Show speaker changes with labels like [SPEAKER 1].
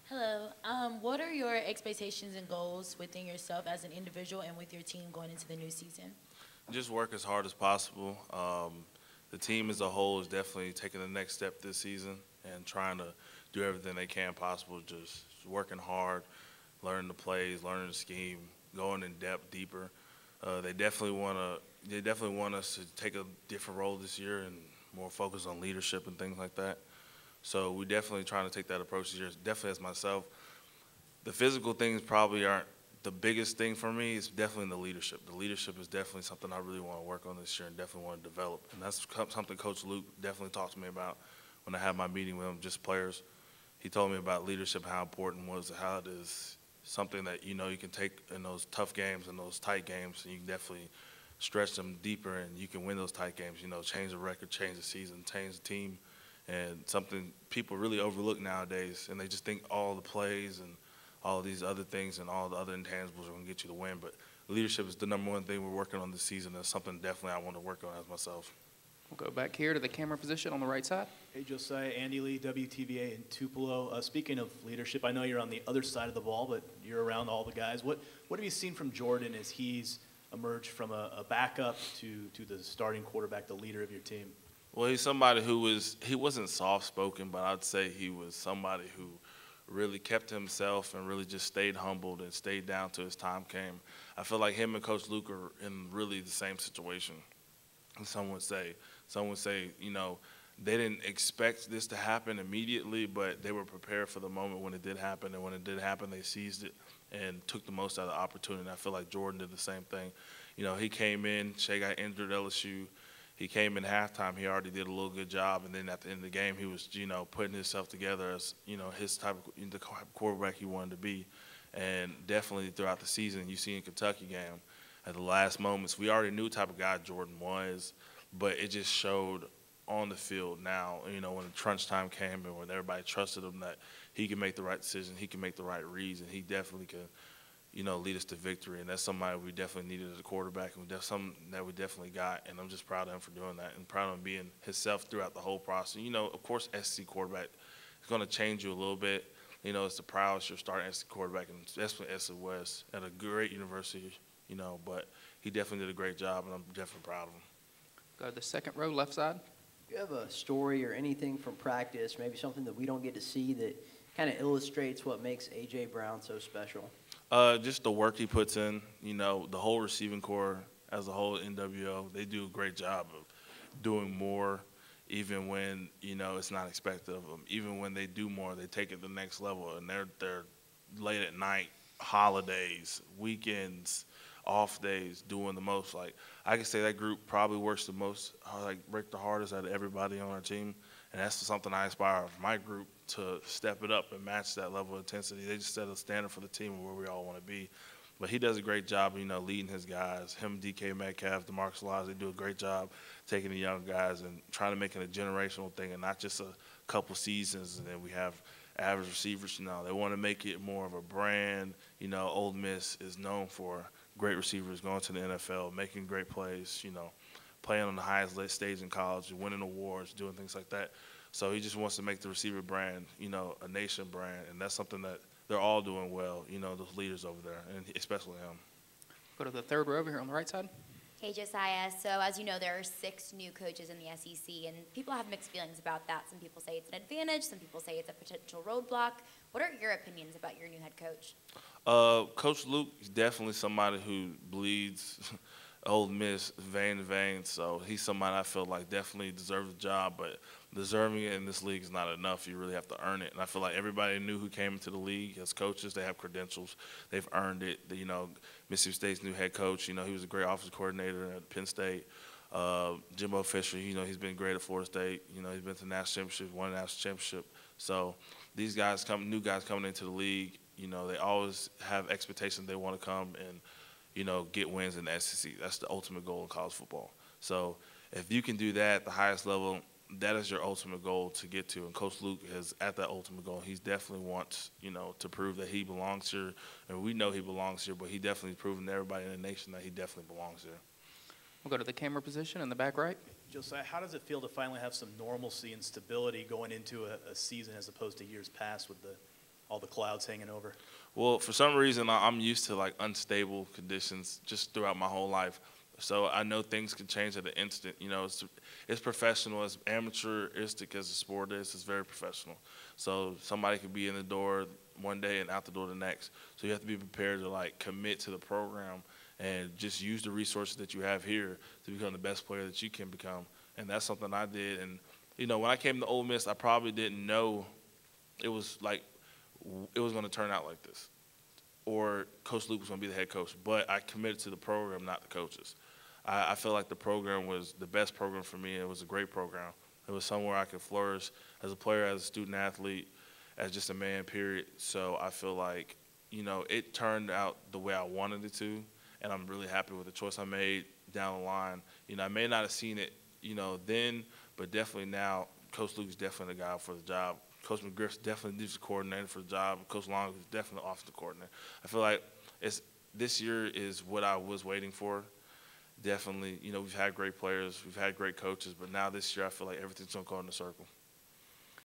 [SPEAKER 1] Hello. What are your expectations and goals within yourself as an individual and with your team going into the new season?
[SPEAKER 2] Just work as hard as possible. The team as a whole is definitely taking the next step this season and trying to do everything they can possible. Just working hard, learning the plays, learning the scheme, going in depth deeper. They definitely want to. They definitely want us to take a different role this year and more focus on leadership and things like that. So we definitely trying to take that approach this year. Definitely as myself, the physical things probably aren't the biggest thing for me. It's definitely the leadership. The leadership is definitely something I really want to work on this year and definitely want to develop. And that's something Coach Luke definitely talked to me about when I had my meeting with him, just players. He told me about leadership, how important it was, how it is something that, you can take in those tough games and those tight games, and you can definitely stretch them deeper and you can win those tight games, change the record, change the season, change the team. And something people really overlook nowadays, and they just think all the plays and all these other things and all the other intangibles are going to get you the win. But leadership is the number one thing we're working on this season. That's something definitely I want to work on as myself.
[SPEAKER 3] We'll go back here to the camera position on the right side.
[SPEAKER 4] Hey, Josiah, Andy Lee, WTVA in Tupelo. Speaking of leadership, I know you're on the other side of the ball, but you're around all the guys. What have you seen from Jordan as he's emerged from a backup to the starting quarterback, the leader of your team?
[SPEAKER 2] Well, he's somebody he wasn't soft-spoken, but I'd say he was somebody who really kept himself and really just stayed humbled and stayed down till his time came. I feel like him and Coach Luke are in really the same situation. Some would say, they didn't expect this to happen immediately, but they were prepared for the moment when it did happen. And when it did happen, they seized it and took the most out of the opportunity. And I feel like Jordan did the same thing. He came in, Shea got injured at LSU. He came in halftime. He already did a little good job, and then at the end of the game, he was, putting himself together as, his type of the quarterback he wanted to be. And definitely throughout the season, you see in Kentucky game, at the last moments, we already knew the type of guy Jordan was, but it just showed on the field now. When the crunch time came and when everybody trusted him that he could make the right decision, he could make the right reads, and he definitely could, lead us to victory. And that's somebody we definitely needed as a quarterback, and something that we definitely got. And I'm just proud of him for doing that and proud of him being himself throughout the whole process. Of course, SEC quarterback is going to change you a little bit. It's the proudest you're starting SEC quarterback, and especially SEC West at a great university, but he definitely did a great job, and I'm definitely proud of him.
[SPEAKER 3] Go to the second row, left side.
[SPEAKER 5] Do you have a story or anything from practice, maybe something that we don't get to see that kind of illustrates what makes A.J. Brown so special?
[SPEAKER 2] Just the work he puts in, the whole receiving corps as a whole, NWO, they do a great job of doing more even when, it's not expected of them. Even when they do more, they take it to the next level, and they're late at night, holidays, weekends, off days, doing the most. Like, I can say that group probably works the most, work the hardest out of everybody on our team, and that's something I aspire of my group to step it up and match that level of intensity. They just set a standard for the team of where we all want to be. But he does a great job, leading his guys. Him, DK Metcalf, DeMarcus Lawrence, they do a great job taking the young guys and trying to make it a generational thing and not just a couple seasons and then we have average receivers. They want to make it more of a brand. Ole Miss is known for great receivers going to the NFL, making great plays, playing on the highest stage in college, winning awards, doing things like that. So he just wants to make the receiver brand, a nation brand, and that's something that they're all doing well, those leaders over there, and especially him.
[SPEAKER 3] Go to the third row over here on the right side.
[SPEAKER 6] Hey, Josiah. So as you know, there are 6 new coaches in the SEC, and people have mixed feelings about that. Some people say it's an advantage. Some people say it's a potential roadblock. What are your opinions about your new head coach?
[SPEAKER 2] Coach Luke is definitely somebody who bleeds Ole Miss vein to vein, so he's somebody I feel like definitely deserves the job, but deserving it in this league is not enough. You really have to earn it, and I feel like everybody knew who came into the league as coaches. They have credentials. They've earned it. Mississippi State's new head coach, he was a great offensive coordinator at Penn State. Jimbo Fisher, he's been great at Florida State. He's been to the national championship, won a national championship. So these guys new guys coming into the league, they always have expectations they want to come and, get wins in the SEC. That's the ultimate goal in college football. So if you can do that at the highest level, that is your ultimate goal to get to. And Coach Luke is at that ultimate goal. He definitely wants, to prove that he belongs here. And we know he belongs here, but he definitely proven to everybody in the nation that he definitely belongs here.
[SPEAKER 3] We'll go to the camera position in the back right.
[SPEAKER 4] Josiah, how does it feel to finally have some normalcy and stability going into a season as opposed to years past with the all the clouds hanging over?
[SPEAKER 2] Well, for some reason, I'm used to like unstable conditions just throughout my whole life. So I know things can change at an instant. You know, it's professional, as amateuristic as the sport is. It's very professional. So somebody could be in the door one day and out the door the next. So you have to be prepared to like commit to the program and just use the resources that you have here to become the best player that you can become. And that's something I did. And you know, when I came to Ole Miss, I probably didn't know it was going to turn out like this, or Coach Luke was going to be the head coach. But I committed to the program, not the coaches. I feel like the program was the best program for me. It was a great program. It was somewhere I could flourish as a player, as a student athlete, as just a man, period. So I feel like, you know, it turned out the way I wanted it to, and I'm really happy with the choice I made down the line. You know, I may not have seen it, you know, then, but definitely now, Coach Luke is definitely the guy for the job. Coach McGriff's definitely the coordinator for the job. Coach Long is definitely the offensive coordinator. I feel like this year is what I was waiting for. Definitely, you know, we've had great players, we've had great coaches, but now this year I feel like everything's going to go in a circle.